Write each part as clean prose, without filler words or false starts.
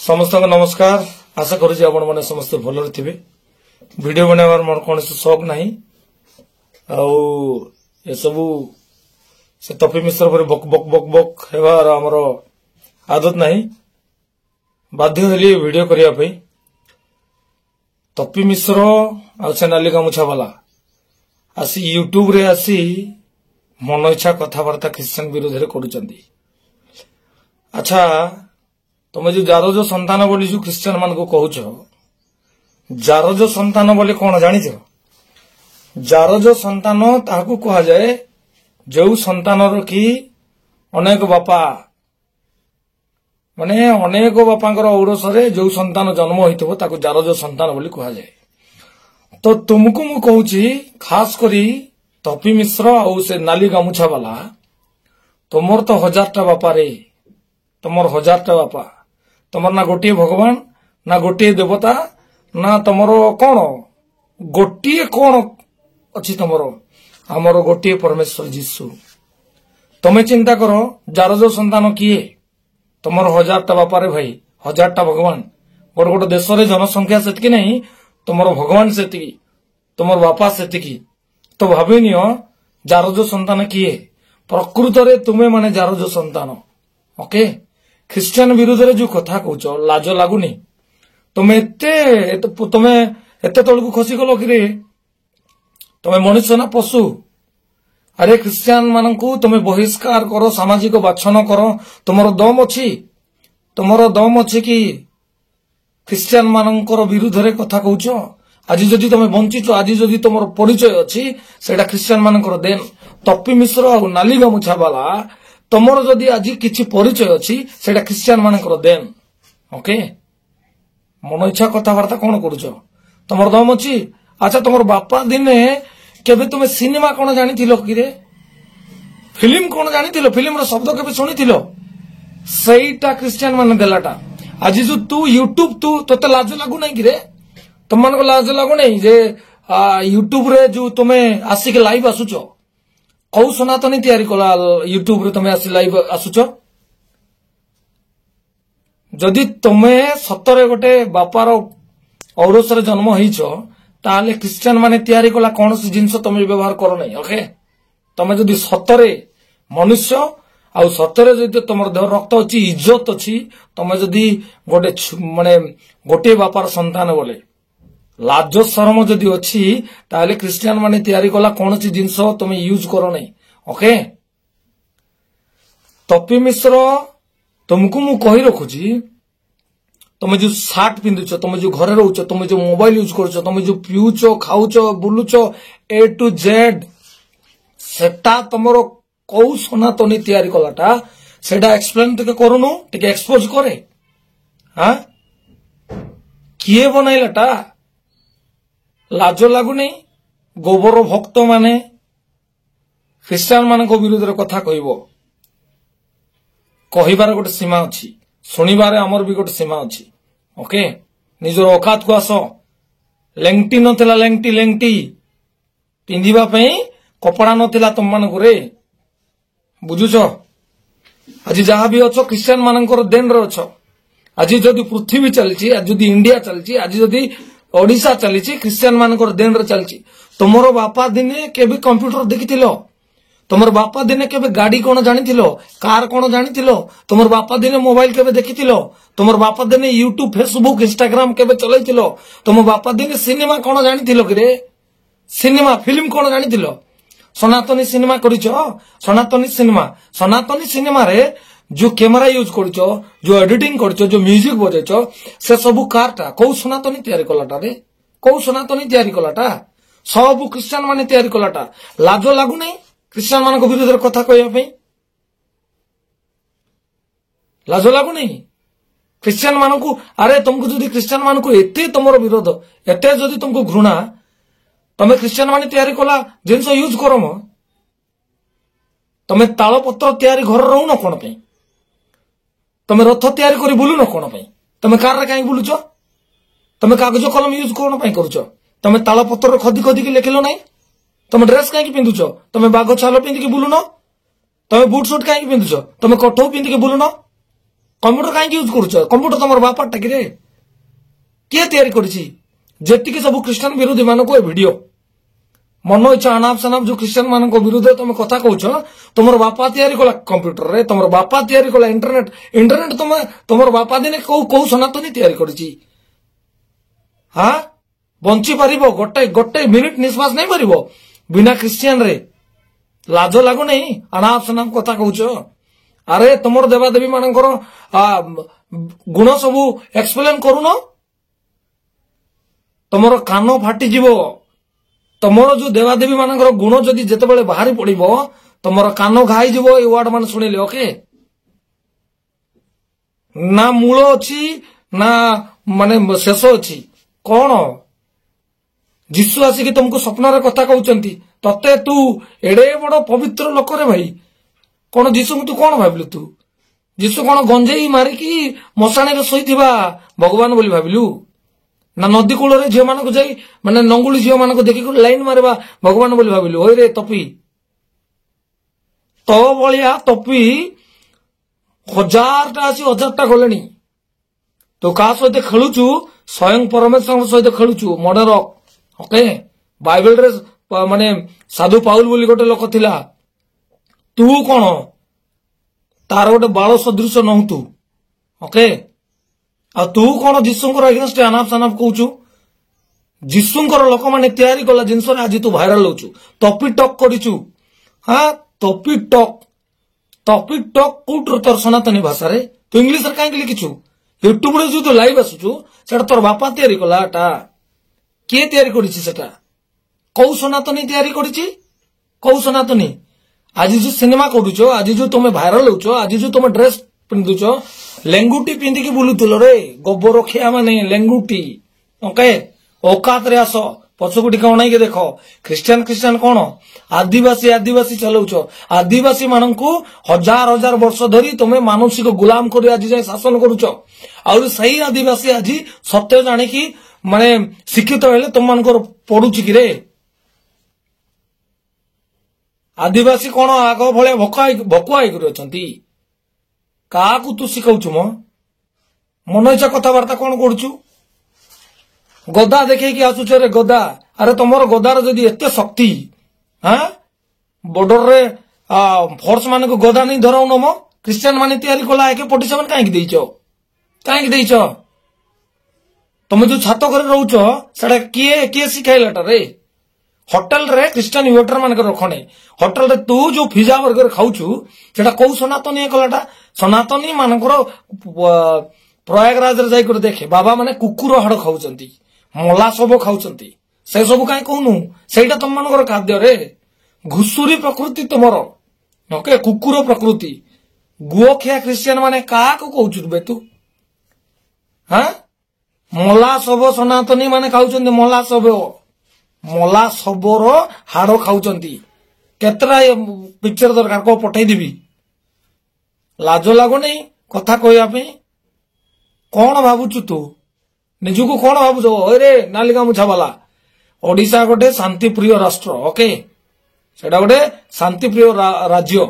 समस्त को नमस्कार। आशा करुँच आपण मैंने समस्त भल थे। वीडियो बनावर मोर कौन शौक ना सबू से तपी मिश्र पर बक बक बक बक हेबार आमर आदत ना बाध्य हेली वीडियो करने। तपी मिश्र आ से नाली गामुछा वाला आसी यूट्यूब रे आसी मन इच्छा कथबार्ता ख्रीस्टान विरोध में करुँच। अच्छा तुम जो जार जो संतान बोली जो ख्रीस्टान मान को कहूच जार जो संतान बोले कौन जानिछ? जार जो संतान ताकू कहा जाए जो संतान की अनेक बापा माने अनेक बापांकर औरसरे जो संतान जन्म होइथबो ताकू जार जो संतान बोली कहा जाए। तो तुमको मु कहूची खास करी तपी मिश्र आ से नाली गामुछा वाला तुमर तो 1000टा बापा रे, तुमर 1000टा बापा, तुमर ना गोटे भगवान ना गोटे देवता ना तुमर कौन गोटे कौन अच्छी तुमर आमर गोटे परमेश्वर जीशु। तुम्हें चिंता करो जार जो संतान किए तुमर 1000टा बापा रे भाई, 1000टा भगवान। गोटे गोटे देश रे जनसंख्या सेतकी नहीं, तुमर भगवान सेतकी, तुमर बापा सेतकी। तो भाभी नियो जार जो संतान किए प्रकृत रे तुम्हें माने जार जो संतान। ओके ख्रीस्टान विरोध रे जो कथा कहूच लाज लगुनि? तुम्हें एते तलकू खसी गल कि तुम्हें मनुष्य ना पशु? अरे ख्रीस्टान मानकू तुम्हें बहिष्कार करो, सामाजिक बाछन करो, तुमर दम अच्छी? तुमर दम अच्छी कि ख्रीस्टान मानकर विरुद्ध रे कथा कहूच? आज जदि तुम बंचिच, आज जदि तुम परिचय अच्छी सेटा ख्रीस्टान मानकर देन। तपी मिश्र आ नाली गामुछा वाला तुमर जदि आज किछि परिचय अच्छी सेटा ख्रीस्टान मानकर देन। ओके मन इच्छा कथबार्ता कौन करुच? तुमर दम अच्छी? अच्छा तुमर बापा दिने केबे तुम सिनेमा कौन जानी कि रे? फिल्म कौन जानी? फिल्म रो शब्द केबे सुनी? सहीटा ख्रीस्टान माने देलाटा। आज जो तू यूट्यूब तू तोते लाज लागू नहीं कि रे? तुम मान को लाज लागू नहीं जे यूट्यूब रे जो तुम्हें आसिक लाइव आसुच? कौ सनातनी तैयारी कला यूट्यूब रे तुम्हें आसी लाइव आसुच? जदि तुम्हें सतरे गोटे बापार औरसरे जन्म होइछ ताले ख्रीस्टान माने तैयारी कला कौन सी जिनस तुम व्यवहार करो नहीं। ओके तुम जदि सतरे मनुष्य आ सतरे जदि तुम देह रक्त अच्छी इज्जत अच्छी, तुम जदि गोटे माने गोटे बापार संतान बोले लाज शरम जदि अच्छी ताले ख्रीस्टान माने तैयारी कला कौन सी जिनस तुम यूज करो नहीं। ओके तपी मिश्र तुमको मु कही रखुची तुम जो सार्ट पिंधुच, तुम जो घरे रोच, तुम जो मोबाइल यूज करुच, तुम जो पिउच खाऊच बुलुच ए टू जेड सेटा तुमर कौ सनातनी तैयारी कलाटा सेटा एक्सप्लेन टिके करूनु, टिके एक्सपोज करे। हाँ किए बनैलाटा? लाज लागु नहीं? गोबर भक्त माने ख्रीस्टान मान विरोध रे कथा कहबो, कहिबार गोटे सीमा अच्छी, शुणिबार आमर भी गोटे सीमा अच्छी। ओके निजर औकात को आस। लेंगटी नथिला, लेंगटी लेंगटी पिंधिबा पई कपड़ा नथिला तुम मानक रे, बुझुछ? आज जहाँ भी अच्छो ख्रीस्टान मानकर देन रे अच्छो। आज जदि पृथ्वी चलची, आज जदि इंडिया चलची, आज जदि ओडिशा चलीची ख्रीस्टान मानकर देन रे चलची। तुमर बापा दिने केबे कंप्यूटर देखिथिलो? तुमर बापा दिने केबे गाड़ी कौन जानिथिलो? कार कौन जानिथिलो? तुमर बापा दिने मोबाइल केबे देखिथिलो? तुमर बापा दिने यूट्यूब फेसबुक इंस्टाग्राम केबे चलैथिलो? तुम बापा दिने सिनेमा कौन जानिथिलो कि रे? सिनेमा फिल्म कौन जानिथिलो? सनातनी सिनेमा करिछ? सनातनी सिनेमा रे जो कैमरा यूज करिछ, जो एडिटिंग करिछ, जो म्यूजिक बजैछ से सब कारटा कौ सनातनी तैयारी कलाटा रे? कौ सनातनी तैयारी कलाटा? सब ख्रीस्टान माने तैयारी कलाटा। लाज लागु नहीं ख्रीस्टान मान विरोध रे कथा कहबा? लाज लागु नहीं ख्रीस्टान मान को? अरे तुमको जदि ख्रीस्टान मान को एते तुमर विरोध, एते जदि तुमको घृणा, तमे ख्रीस्टान माने तैयारी कला जिनस यूज करो म? तमे ताल पत्र तैयारी घर रहू न कोन पे? तमे रथ तैयारी करी बुलु न कोन पे? तमे कार रे काई बुलुचो? तमे कागज कलम यूज कोन पे करूचो? तमे ताल पत्र खदी खदी के लेखिलो नहीं? तमे ड्रेस काई पिंधुचो? तमे बाघ छाल पिंधि के बुलु न? तमे बूट सूट काई पिंधुचो? तमे कठौ पिंधि के बुलु न? कंप्यूटर कहीं यूज करुच कंप्यूटर तुम बापाटा कि किए तैयारी करिछि जेतिकी सब क्रिश्चियन विरोधी मान को वीडियो मन इच्छा अनाप शनाप जो क्रिश्चियन मान विरुद्ध तुम कथा कहूछ तुम बापा तैयारी कला कंप्यूटर रे तुम बापा तैयारी कला इंटरनेट इंटरनेट तुम बापा दिने कौ सनातनी तैयारी करिछि हाँ बंची पारिबो गोटे गोटे मिनिट निश्वास नहीं पारिबो बिना क्रिश्चियन रे लाज लागु नहीं अनाप शनाप कथा कहूछ अरे तुम देवादेवी मानकर गुण सबू एक्सप्लेन करून तुमर कान फाटी जीवो तुमर जो देवादेवी मानकर गुण जदि जेतेबेले बाहरी पड़िबो तुमर कान घाई जीवो ए वर्ड मान सुनिले ओके ना मूल अछि ना माने शेष अछि कौन जीशु आसिक तुमको स्वप्न कथा कहउचंती तते तू एडे बड़ पवित्र लोक रे भाई कौन जीशु तू कौन भाबिलु तू जीशु कौन गंजेई मारिकी मशाणी रे सोईथिबा भगवान बोली भाबिलु ना नदी कूल रे झियो मानक जाई माने नंगुली झियो मानक देखि लाइन मारबा भगवान बोली भाबिलु ओइ रे तपी तो बलिया तपी 1000टा आसी 1000टा गलेनी तो का सहित खेलुचु स्वयं परमेश्वर सहित खेलुचु मर्डर ओके बाइबल रे माने साधु पाउल बोली गोटे लोक थिला तू कौन तार गोटे बाल सदृश नहु तू ओके आ तू कौन जीशुंकर अगेंस्ट अनाप शनाप कहूचु जीशुंकर लोक माने तैयारी कला जिनस आज तू भाइराल होचु टॉपी टॉक करिचु हाँ टॉपी टॉक कोटर तोर सनातनी भाषा रे तू इंग्लिश रे काहे लिखिचु यूट्यूब रे जो तू लाइव आसुचु सेटा तोर बापा तैयारी कलाटा के तैयारी करिछि सेटा कौ सनातनी तैयारी करिछि कौ सनातनी आज जो सिनेमा करुचो आज जो तुम भाइराल होचो आज जो तुम ड्रेस पिंधुचो लेंगुटी पिंधिकी बुलुथुलो रे गोबर खिया माने लेंगुटी ओके औकात रे आस पछकुटी कौन के देख क्रिश्चियन कौन आदिवासी चलाउछ आदिवासी मानकू 1000 वर्ष धरी तुम्हें मानसिक गुलाम कर आज जाए शासन करुच और सही आदिवासी आज सत्य जानिकी माने शिक्षित हेले तुम मानकर पड़ुची कि रे आदिवासी कौन आग भाया भकुआ होती क्या तू शिखाऊचु मो मन इच्छा कथबार्ता कौन करुचु गदा देखी आसुच रे गदा अरे तुमर गदार जदि एते शक्ति हाँ बॉर्डर रे फोर्स मान को गदा नहीं धराउन मो क्रिश्चियन माने तैयारी कला एके 47 काहे देइछ तुम जो छात घर रोच सेटा किए शिखाइलाटा रे होटल रे क्रिश्चियन वेटर मान रखने होटल रे तू जो पिज्जा बर्गर खाऊचु सेटा कौ सनातनी कलाटा सनातनी मानकर प्रयागराज रे जाई कर देखे बाबा माने कुकुर हाड़ खाऊचंती मला सब खाऊचंती से सब काहे कहनु सेटा तुम मानकर खाद्य रे घुसुरी प्रकृति तुमर ओके कुकुर प्रकृति गुओ खिया क्रिश्चियन माने का को कहउचु बे तू हां मला सब सनातनी माने खाऊचंती मला सबोर हाड़ खाऊचंती केतरा पिक्चर दरकार को पठाई देबी लाज लागो नहीं कथा कहया पे कौन भावुचु तू निजुको कौन भावुच रे नालिका मुछा वाला ओडिशा गोटे शांति प्रिय राष्ट्र ओके सेटा गोटे शांति प्रिय राज्य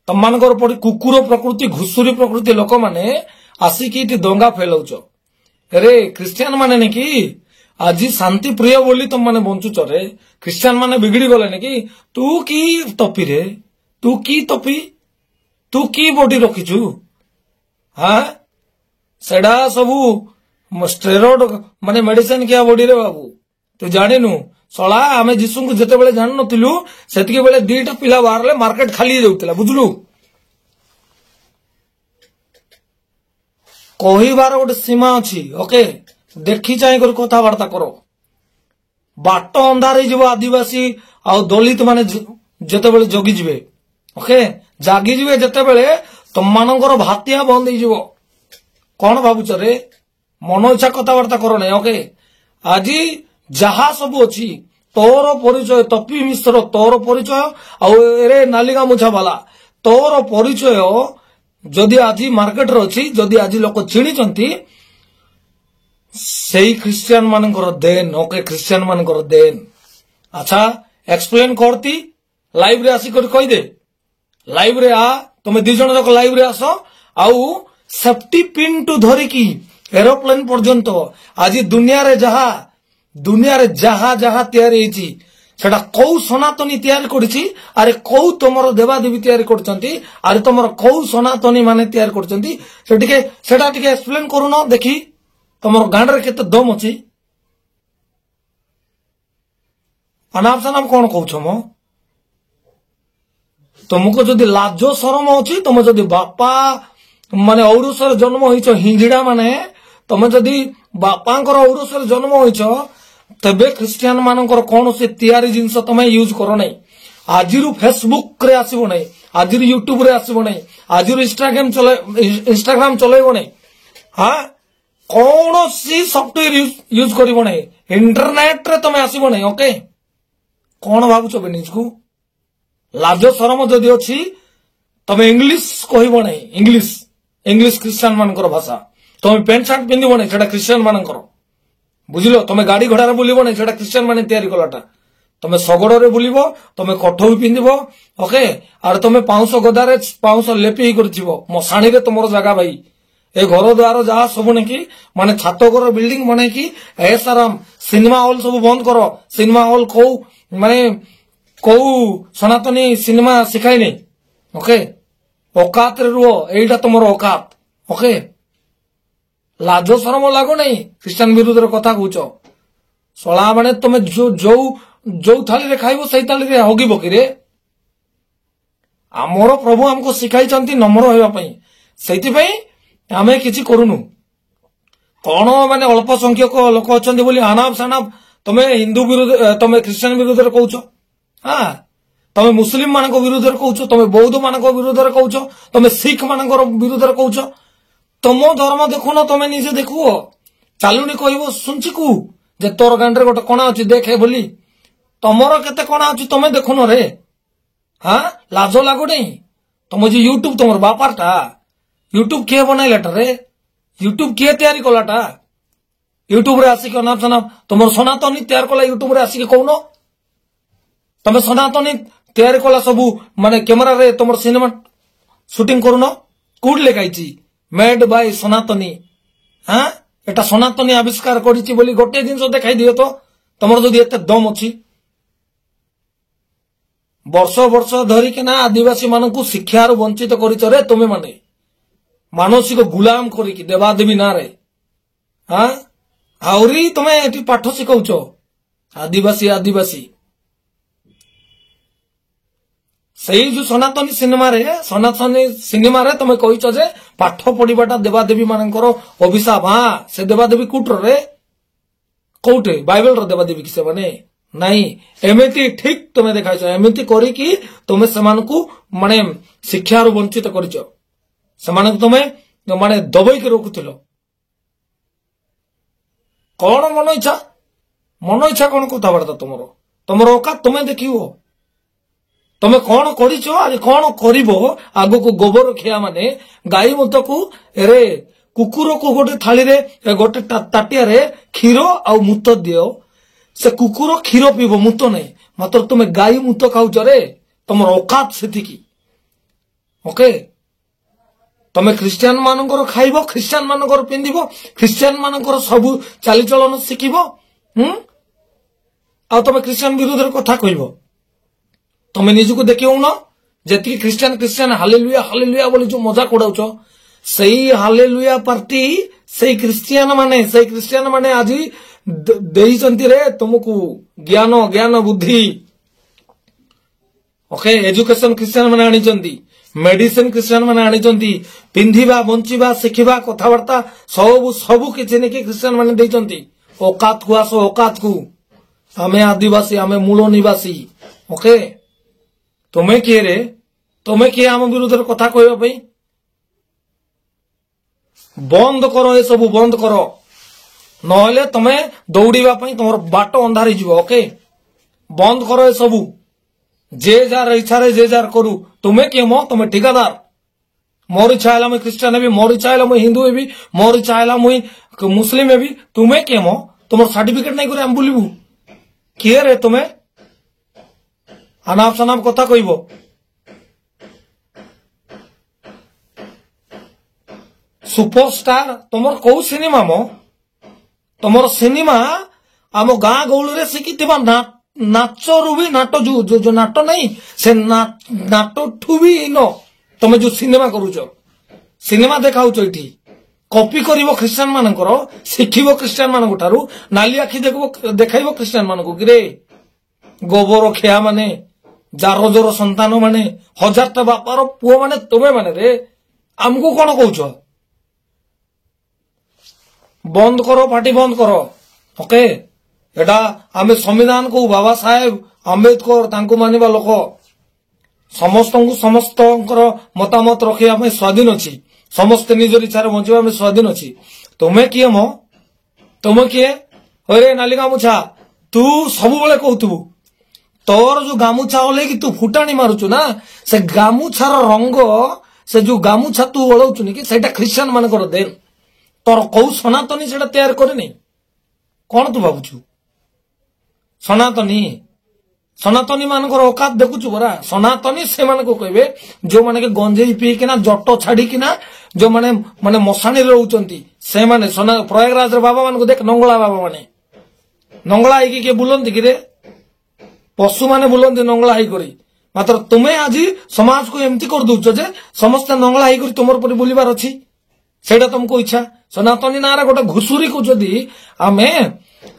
तम मानकर पड़ी कुकुर प्रकृति घुसुरी प्रकृति लोक माने आसिकी दंगा फैलाउच रे क्रिश्चियन माने ने कि आज शांति प्रिय बोली तुम माने बंचुच रे क्रिश्चियन माने बिगड़ी गले कि तू की तपी रे तू की बॉडी रखिचु हाँ सेडा सबू स्टेरॉइड माने मेडिसिन किया बॉडी रे बाबू तू जानिनु सला आमे जीसु को जते बेले जान नथिलु सेतिके बेले दीटा पिला बाहरले मार्केट खाली जाउतला बुझलु कहिबार गोटे सीमा अछि ओके देखी चाहे कर कथा वार्ता करो बाट अंधार हो आदिवासी आ दलित माने जते बेले जगी जिवे ओके जागी जिवे जते बेले तुम मानकर भातिया बंद हो कौन भावुच रे मन इच्छा कथबार्ता करो ना ओके आज जहा सब अच्छी तोर परिचय तपी मिश्र तोर परिचय आरे नालिका मुछा वाला तोर परिचय जदि आज मार्केट रे अच्छी जदि आज लोक चिन्हिचंती सेही क्रिश्चियन मानकर देन ओके क्रिश्चियन मानकर देन अच्छा एक्सप्लेन करती लाइव रे आसी कर कहि दे लाइव रे आ तुम 2 जण जक लाइव रे आसो आउ सेफ्टी पिन टू धरिकी एरोप्लेन पर्यंत आज दुनिया रे जहा जहा तैयारी होईची सेटा कौ सनातनी तैयारी करछि अरे कौ तुमर देवादेवी तैयारी करछंती अरे तुमर कौ सनातनी माने तैयारी करछंती सेटा टिके एक्सप्लेन करूनो देखी तुमर गांड रे केते दम अछि अनाप सनाप कोन कहछो मो तुमको जदि लाजो शरम अछि तुम जदि बापा माने औरुसर जन्म होइछो हिंजिडा माने तुम जदि बापांकर औरुसर जन्म होइछो तबे क्रिश्चियन मानकर कौन से तैयारी जिनस तमे यूज करो नहीं आज फेसबुक रे आसीबो नहीं आज यूट्यूब रे आसीबो नहीं आज इंस्टाग्राम चलेबो नहीं हां कौन सी सॉफ्टवेयर यूज करिबो नहीं इंटरनेट रे तमे आसीबो नहीं ओके कौन भाबुछो बेनिज को लाजो शरम जदि अछि तमे इंग्लिश कहिबो नहीं इंग्लिश क्रिश्चियन मानकर भाषा तमे पेंट शर्ट पिंदिबो नहीं सेटा क्रिश्चियन मानकर बुझिलो तमे गाड़ी घोड़ा रे बुलिबो नहीं सेटा क्रिश्चियन माने तैयारी कलाटा तमे सगड़ रे बुलिबो तमे कठौ पिंदिबो ओके आर तमे पाउस गदा रे पाउस लेपि करथिबो मसाणी रे तमरो जागा भाई ए घर द्वार जहा सब नेकी माने छातो घर बिल्डिंग बने की ऐसाराम सिनेमा हॉल सब बंद करो सिनेमा हॉल को माने को सनातनी सिनेमा सिखाई नहीं ओके औकात रे रुओ एटा तमरो औकात ओके लाजो शरम लागो नहीं क्रिश्चियन विरुद्ध रे कथा कहूच सला माने तमे जो थाली रे खाइबो सही थाली रे होगिबो कि रे हमरो प्रभु हमको सिखाई चंती नम्र होइबा पई सेति पई आमे किछि करूनु कोन माने अल्प संख्यक लोक अछंती बोली अनाप सनाप तमे हिंदू विरुद्ध तमे क्रिश्चियन विरुद्ध रे कहूच हां तमे मुस्लिम मानको विरुद्ध रे कहूच तमे बौद्ध मानको विरुद्ध रे कहूच तमे सिख मानकर विरुद्ध रे कहूच तुम धर्म देखुन तमे निजे देखुओ चालुनी कहबो सुनछि को जे तोर गांडरे गोटे कोना अछि देखे बोली तमरो केते कोना अछि तमे देखुन रे हां लाजो लागो नहीं तुम जे यूट्यूब तमर बापारटा यूट्यूब के बनाइलाटा रे यूट्यूब के तैयारी कलाटा यूट्यूब रे आसी के नाम सनाप तमर सनातनी तैयार कला यूट्यूब रे आसी के कहनो तमे सनातनी तैयारी कला सबु माने कैमरा रे तमर सिनेमा शूटिंग करूनो कोड लेखाइची मेड बाय सनातनी हां एटा सनातनी आविष्कार करिछि बोली गोटे दिन देखाई दियो तो तमर जदि एते दम अछि वर्ष वर्ष धरि के ना आदिवासी मानकु शिक्षा रो वंचित करिछ रे तुमे माने मानसिक गुलाम करी कि देवादेवी ना रे हां आउरी तुमे एटी पाठ सिखौछो आदिवासी सही जो सनातनी सिनेमा रे तुमे कहिछ जे पाठ पढिबाटा देवादेवी मानकर अभिशाप हां से देवादेवी कुटर रे कोठे बाइबल रो देवादेवी किसे माने नहीं एमिति ठीक तुमे देखाइछ एमिति करी कि तुमे समानकु माने शिक्षा रो वंचित करिछ समानकु तुमे माने दबई के रोकुथिलो कोन मन इच्छा कोन कथा बर्ता तुमरो औकात तुमे देखिवो तमे कौन करिछो आज कौन करिवो आगो को गोबर खिया माने गाई मत को रे कुकुर को गोटे थाली रे गोटे ताटिया रे खीरो आ मुत दियो से कुकुर खीरो पीबो मुत नहीं मात्र तुमे गाई मुत खाउछ रे तमर औकात सेति की ओके तमे क्रिश्चियन मानकर खाइबो क्रिश्चियन मानकर पिंदिबो क्रिश्चियन मानकर सब चाली चलन सिखिबो आ तमे क्रिश्चियन विरुद्ध रे कथा कहिबो तमे निजको देखियो न जेति क्रिश्चियन हालेलुया बोली जो मजाक उड़ाउछ सही हालेलुया पार्टी सही क्रिश्चियन माने आज देई चंती रे तुमको ज्ञान बुद्धि ओके एजुकेशन क्रिश्चियन माने आनी चंती मेडिसिन क्रिश्चियन माने आनी चंती पिंधिबा बंचिबा सिखिबा कथावार्ता सब किछि ने कि क्रिश्चियन माने देई चंती औकात को आसो औकात को आमे आदिवासी आमे मूल निवासी ओके तुमे किए रे तुमे किए आम विरुद्ध कथा कहबा पई बंद करो ये सब बंद करो नहले तुमे दौड़ीबा पई तमर बाट अंधार हिजबो ओके बंद करो ये सब जे जार इच्छा रे जे जार करू तुमे के मो तुमे ठिकादार मोर इच्छा हैला मैं क्रिश्चियन हेबी मोर इच्छा हैला मैं हिंदू हेबी मोर इच्छा हैला मैं मुस्लिम हेबी तुमे के मो तुमर सर्टिफिकेट नै करे हम बुलिबू किए रे तुमे अनाप शनाप कथा कहबो सुपरस्टार तुमर कौ सिनेमा मो तुमर सिनेमा आम गाँ गौल रे शिखिथिबा नाच रु भी नाट जो नाट नहीं से नाट ठू भी नो तुम जो सिनेमा करूच सिनेमा देखाउच एठी कॉपी करिवो क्रिश्चियन मानकर शिखिबो क्रिश्चियन मानक ठारू नाली आखि देखाइबो क्रिश्चियन मानक गिरे गोबर खिया माने जार जोर संतान माने 1000टा बापार पुओ माने तुमे माने रे आमको कौन कौच बंद करो पार्टी बंद करो ओके एटा आमे संविधान को बाबा साहेब आंबेडकर तांको मानिबा लोक समस्त मतामत रखिया में स्वाधीन अछि समस्त निजर इच्छार बंचिबा में स्वाधीन अछि तुमे किए मो तुमे किए अरे नाली गामुछा तू सब बेले कहतबु तोर जो गामुछा ओले कि तू फुटाणी मारुचु ना से गामुछार रंग से जो गामुछा तू ओळौचु कि सेटा क्रिश्चियन मानकर देन तोर कौ सनातनी सेटा तैयार करे नहीं कौन तू भाबुचु सनातनी मानकर औकात देखुचु बरा सनातनी से मान को कहबे जो माने के गंजेई पी किना जट्ट छाड़ी किना जो माने माने मसाणी रहउचंती से माने प्रयागराज रे बाबा मान को देख नंगला बाबा माने नंगला आइकी के बुलंती कि रे पशु माने बुलंती नंगला आइ करी मात्र तुमे आज समाज को एमती कर दउछ जे समस्त नंगला आइ करी तुमर पर बुलिबार अछि सेटा तुमको इच्छा सनातनी नारा गोटे घुसुरी को जदी आमे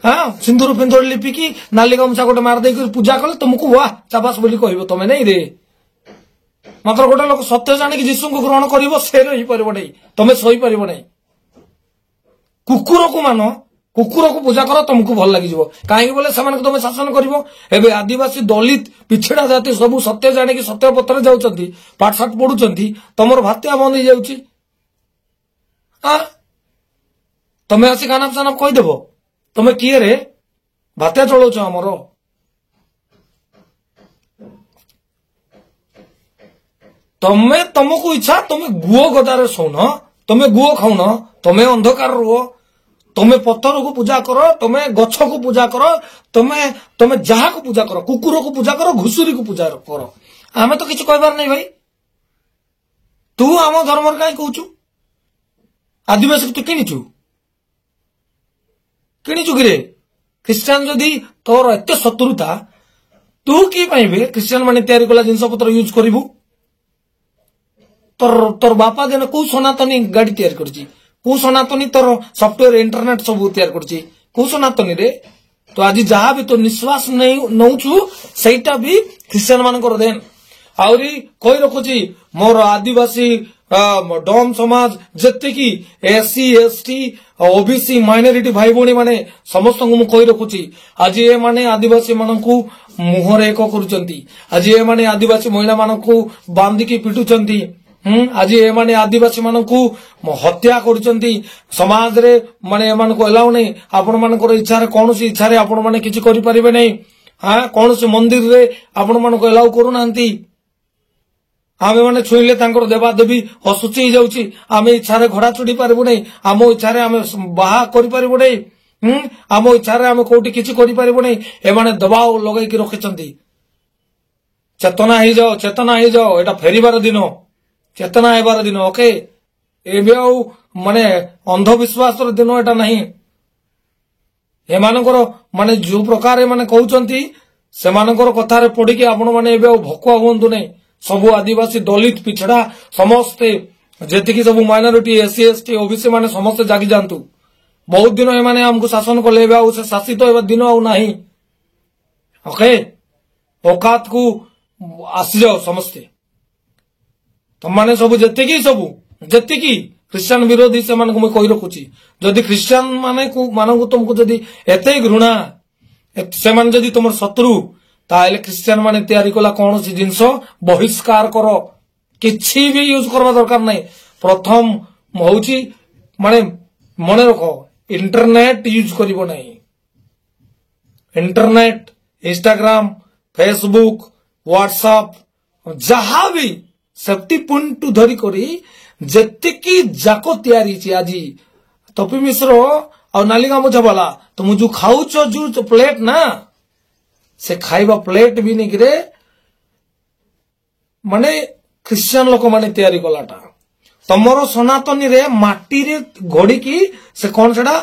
हाँ सिंदूर पिंदूर लिपिकी नाली गामछा गोटे मार दे पूजा कले तुमको वाह चाबास बोली कहबो तमे नहीं रे मात्र गोटे लोक सत्य जानि कि यीशु को ग्रहण करिवो से रही परबो नहीं तमे सही परबो नहीं कुकुर को मानो कुकुर को पूजा करो तुमको भल लगी जीवो काहे बोले समान को तमे शासन करिवो एबे आदिवासी दलित पिछड़ा जाति सब सत्य जानि कि सत्य पत्र जाउचंती पाठ साठ पढुचंती तमर भात्या बंद हो जाउची आ तमे आसी गाना साना कहि देबो तमे किए रे भात्या चलाउछ हमरो तमे तुमको इच्छा तुम गुओ गदारे सोन तुम गुओ खाउन तुम अंधकार रुह तुम पत्थर को पूजा करो तुम गछ को पूजा करो तुम जहा को पूजा करो कुकुर को पूजा करो घुसुरी को पूजा करो आमे तो किछ कहबार नहीं भाई तू आम धर्म कहीं कहूचु आदिवासी तू किनिचु किरे क्रिश्चियन जदि तोर एत शत्रुता तू कि पाइबे क्रिश्चियन माने तैयारी कला जिनस पत्र यूज करिवु तोर बापा देन को सनातनी गाड़ी तैयार करछि को सनातनी तोर सॉफ्टवेयर इंटरनेट सब तैयार करछि को सनातनी रे तो आज जहा भी तो निश्वास नहीं नौचु सेटा भी क्रिश्चियन मानकर देन आउरी कहि रखुछि मोर आदिवासी डोम समाज जत्ते की एससी एसटी ओबीसी माइनॉरिटी भाई भौणी माने समस्त को कहि रखुछि आज ए माने आदिवासी मानकू मुहरे एक करूचंती आज ए माने आदिवासी महिला मानकू बांधी की पिटुचंती आज ए माने आदिवासी मानकू हत्या करूचंती समाज रे माने एमान को एलाउ नहीं आपण मानकर इच्छा रे कोनोसी इच्छा रे आपण माने किछि करि परिबे नहीं हां कोनोसी मंदिर रे आपण मान को एलाउ करू नांती आमे माने छुईले तांकर देवा देवी हसुची जाउची आमे इच्छा रे घोड़ा चुड़ी पारबो नहीं आम इच्छा रे आमे बाहा करि पारबो नहीं आम इच्छा रे आमे कोठी किछि करि पारबो नहीं ए माने दबाव लगाई कि रखिचंती चेतना ही जाओ एटा फेरीबार दिन चेतना हेबार दिन ओके एबे आ माने अंधविश्वास रो दिन एटा नहीं ए मानकर माने जो प्रकार माने कहउचंती से मानकर कथा रे पड़ी कि आपण माने एबे आ भकुआ होंतु नहीं सबु आदिवासी दलित पिछड़ा समस्ते जेतिकी सब माइनॉरिटी एससी एसटी ओबीसी माने समस्त जागी जानतु बहुत दिन ए माने हमको शासन को लेबे आ से शासित होबा दिन आ नहीं ओके औकात को आसी जाओ समस्ते तुम माने सब जेतिकी क्रिश्चियन विरोधी से मान को मैं कहि रखुची जदि क्रिश्चियन माने तुमको जदि एते घृणा से मान जदि तुमर शत्रु ताले क्रिश्चियन माने तैयारी कला कौन सी जिनस बहिष्कार करो किछि भी यूज करबा दरकार नहीं प्रथम होउची माने मने रखो इंटरनेट यूज करिवो नहीं इंटरनेट इंस्टाग्राम फेसबुक व्हाट्सएप जहा भी सेफ्टी पॉइंट टू धरी करी जेतिकी जाको तैयारी छि आजी तपी मिश्र और नालिगा मुझावाला तुम जो खाउछ जो प्लेट ना से खाइबा प्लेट भी नहीं गिरे माने क्रिश्चियन लोक माने तैयारी कलाटा तमरो सनातनी रे माटी रे घोड़ी की से कौन सेटा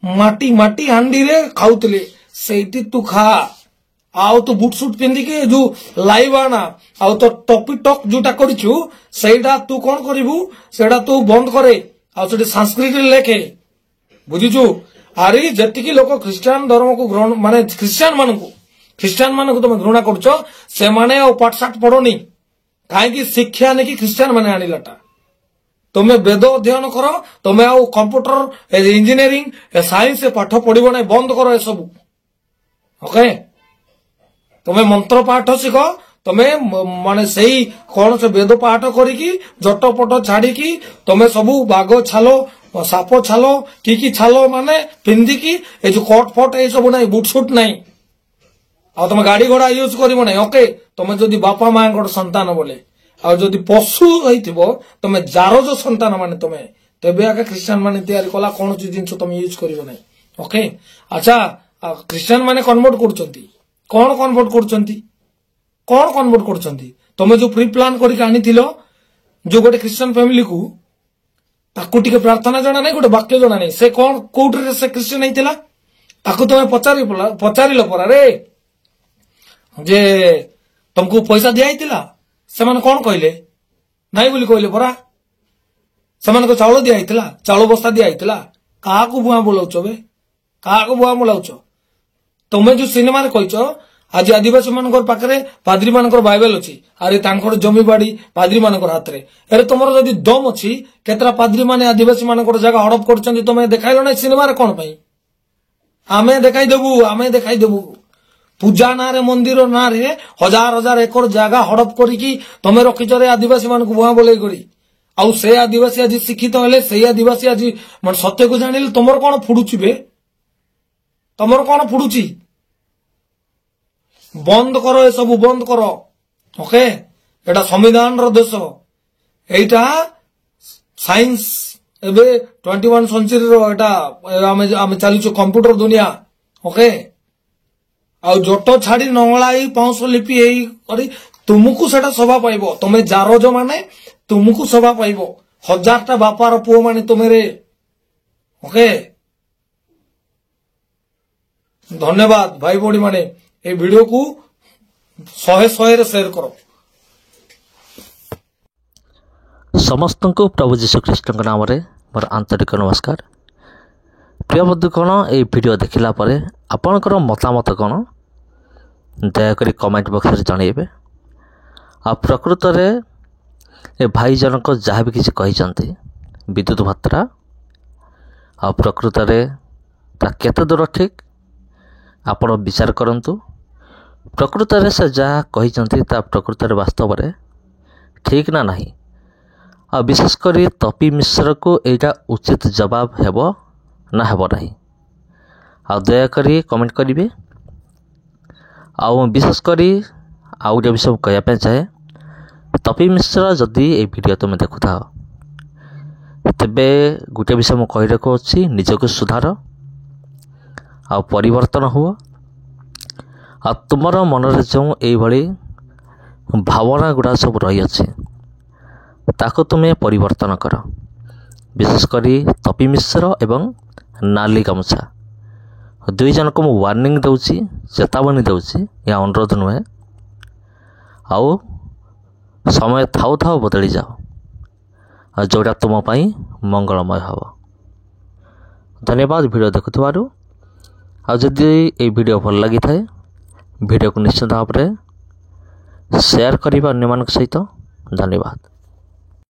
माटी माटी हांडी रे खाउतले सेठी तू खा आउ तू बुट सुट पिंदी के जो लाइव आना आउ तो टॉपी टॉक जोटा करिछु सेटा तू कोन करिवु सेटा तू बंद करे आउ सेठी संस्कृत लेखे बुझिछु आरी जतिकी लोक ख्रिस्टियन धर्म को ग्रहण माने ख्रिस्टियन मानक तुम घृणा करुछ से माने आ पाठशाठ पढ़ोनी कहीं शिक्षा नहीं कि ख्रिस्टियन माने आनिलाटा तुम्हें वेद अध्ययन कर तुम्हें आउ कंप्यूटर इंजीनियरिंग साइंस पाठ पढ़व ना बंद कर ए सब ओके तुम्हें मंत्र पाठ शिख तुम्हें माने सही कौन से वेद पाठ करिकी जटपट छाड़ी तुम्हें सबू बाघ छालो साप छालो कि छालो माने पिंधिकी ए जो कोट फट ए सब ना बुट सुट नहीं आ तुम गाड़ी घोड़ा यूज कर ओके तुम जदि बापा माँ संतान बोले आ जदि पशु होइथिबो तुम जार जो संतान माने तुम तेबे आगे ख्रिस्टियन माने तैयारी कला कौन जिन तुम यूज कर ओके अच्छा ख्रिस्टियन माने कन्वर्ट करछंती कौन कन्वर्ट करछंती कौन कन्वर्ट करछंती तुम जो प्री प्लान करके आनिथिलो जो गोटे ख्रिस्टियन फैमिली को ताकू टिके प्रार्थना जना नहीं गोटे वाक्य जना नहीं से कौन कोठरे से ख्रिस्टियन होइतिला ताकू तुम पचारिल परा रे जे तुमको पैसा दिया से माने कौन कहले नाई बोली कहले परा से चाउल दिया चाउल बस्ता दिया क्या बुआ बोलाउछ बे क्या बुआ बोलाउछ तुम्हें जो सिनेमा रे कहछ आज आदिवासी मानकर पाखरे पाद्री मानकर बाइबल अछि अरे तांकर जमी बाड़ी पाद्री मानकर हाथ रे अरे तुमर जदी दम अछि केतरा पाद्री माने आदिवासी मानकर जगह हड़प करछन्ती तुमे देखाइलो नै सिनेमा रे कोन पई आमे देखाई देबू पूजा ना रे मंदिर ना रे हजार हजार एकर जगह हड़प करिकी तुमे रखिछ रे आदिवासी मानक बुआ बोले करी आउ से आदिवासी आज शिक्षित हेले से आदिवासी आज मन सत्य को जानिले तुमर कोन फुडुची बे तुमर कोन फुडुची बंद करो ए सब बंद करो ओके एटा संविधान रो देश एटा साइंस एबे 21 सेंचुरी रो एटा आमे चलीछु कंप्यूटर दुनिया ओके आ जोटो छाड़ी नंगलाई पाउस लिपि एई करी तुमको सेटा सभा पाइबो तुमे जारो जो माने तुमको सभा पाइबो हजारटा बापार पुओ माने तुमे रे ओके धन्यवाद भाई बड़ी माने ए वीडियो को 100 रे शेयर करो समस्त को प्रभु जीशु ख्रीष्ट नाम रे मोर आंतरिक नमस्कार प्रिय बंधुगण ए वीडियो देखिला परे आपनकर मतामत कौन दयाकोरी कमेंट बॉक्स रे जणेबे आ प्रकृत रे ए भाई जनक जहाँ भी किसी कही विद्युत भात्रा आ प्रकृत रे ता केते दूर ठीक आपण विचार करंतु प्रकृत रे से जहाँ कही ता प्रकृत रे वास्तव रे ठीक ना नहीं आ विशेष करी तपी मिश्र को एटा उचित जवाब हेबो ना हेबो नहीं आ दयाकोरी कमेंट करिवे आ विशेष करी आ गोटे विषय कहवाई चाहे तपी मिश्र जदि ए वीडियो तुम देखु था तेबे गोटे विषय मु कहि रखो अछि निजको सुधार आ परिवर्तन हुआ आ तुमर मन रे जो एई भली भावना गुड़ा सब रही अछि ताको तुमे परिवर्तन कर विशेष करी तपी मिश्र एवं नाली गामुछा दुई जन को मु वार्निंग दउछि चेतावनी दउछि या अनुरोध नुहे आउ समय थाउ थाउ बदली जाओ जोटा तुम पाई मंगलमय हब धन्यवाद वीडियो देखुथिबारु आ जदि ए वीडियो भल लगी थाए वीडियो को निश्चित भाव में शेयर करिबा अन्य मानक सहित धन्यवाद।